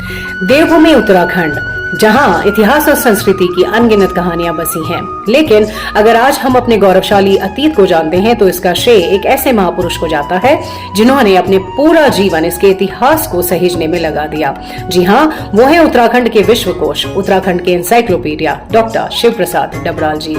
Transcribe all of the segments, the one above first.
देवभूमि उत्तराखंड, जहां इतिहास और संस्कृति की अनगिनत कहानियां बसी हैं। लेकिन अगर आज हम अपने गौरवशाली अतीत को जानते हैं तो इसका श्रेय एक ऐसे महापुरुष को जाता है जिन्होंने अपने पूरा जीवन इसके इतिहास को सहेजने में लगा दिया। जी हां, वो है उत्तराखंड के विश्वकोश, उत्तराखंड के एनसाइक्लोपीडिया, डॉक्टर शिव प्रसाद डबराल जी।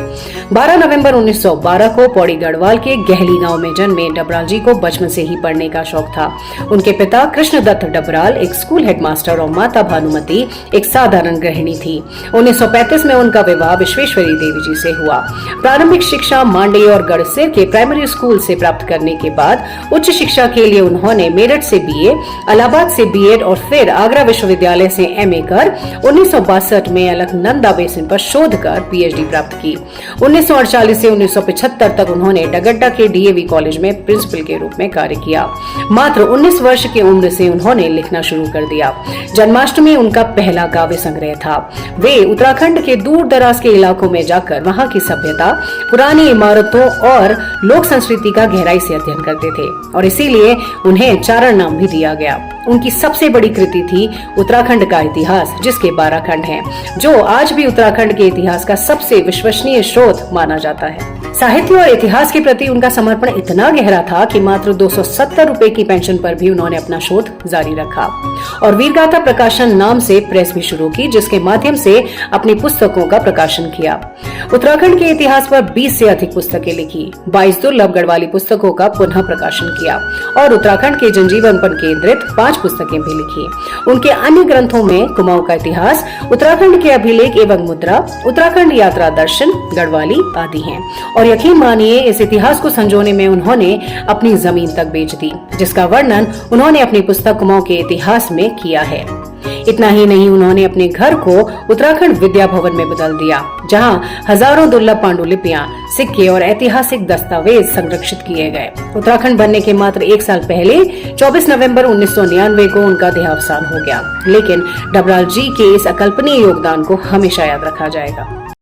12 नवंबर 1912 को पौड़ी गढ़वाल के गहली गांव में जन्मे डबराल जी को बचपन से ही पढ़ने का शौक था। उनके पिता कृष्णदत्त डबराल एक स्कूल हेडमास्टर और माता भानुमति एक साधारण गृहिणी थी। 1935 में उनका विवाह विश्वेश्वरी देवी जी से हुआ। प्रारंभिक शिक्षा मांडे और गढ़सिर के प्राइमरी स्कूल से प्राप्त करने के बाद उच्च शिक्षा के लिए उन्होंने मेरठ से बीए, इलाहाबाद से बीएड और फिर आगरा विश्वविद्यालय से एमए कर 1962 में अलकनंदा बेसिन पर शोध कर पीएचडी प्राप्त की। 1948 से 1975 तक उन्होंने डगड्डा के डीएवी कॉलेज में प्रिंसिपल के रूप में कार्य किया। मात्र 19 वर्ष की उम्र से उन्होंने लिखना शुरू कर दिया। जन्माष्टमी उनका पहला काव्य संग्रह था। वे उत्तराखंड के दूर दराज के इलाकों में जाकर वहां की सभ्यता, पुरानी इमारतों और लोक संस्कृति का गहराई से अध्ययन करते थे और इसीलिए उन्हें चारण नाम भी दिया गया। उनकी सबसे बड़ी कृति थी उत्तराखंड का इतिहास, जिसके 12 खंड हैं, जो आज भी उत्तराखंड के इतिहास का सबसे विश्वसनीय स्रोत माना जाता है। साहित्य और इतिहास के प्रति उनका समर्पण इतना गहरा था कि मात्र 270 रुपए की पेंशन पर भी उन्होंने अपना शोध जारी रखा और वीरगाथा प्रकाशन नाम से प्रेस भी शुरू की, जिसके माध्यम से अपनी पुस्तकों का प्रकाशन किया। उत्तराखंड के इतिहास पर 20 से अधिक पुस्तकें लिखी, 22 दुर्लभ गढ़वाली पुस्तकों का पुनः प्रकाशन किया और उत्तराखंड के जनजीवन पर केंद्रित 5 पुस्तकें भी लिखी। उनके अन्य ग्रंथों में कुमाऊं का इतिहास, उत्तराखंड के अभिलेख एवं मुद्रा, उत्तराखंड यात्रा दर्शन, गढ़वाली आदि हैं। और यकीन मानिए, इस इतिहास को संजोने में उन्होंने अपनी जमीन तक बेच दी, जिसका वर्णन उन्होंने अपनी पुस्तक कुमाऊं के इतिहास में किया है। इतना ही नहीं, उन्होंने अपने घर को उत्तराखंड विद्या भवन में बदल दिया, जहां हजारों दुर्लभ पांडुलिपियां, सिक्के और ऐतिहासिक दस्तावेज संरक्षित किए गए। उत्तराखंड बनने के मात्र 1 साल पहले 24 नवंबर 1999 को उनका देहावसान हो गया, लेकिन डबराल जी के इस अकल्पनीय योगदान को हमेशा याद रखा जाएगा।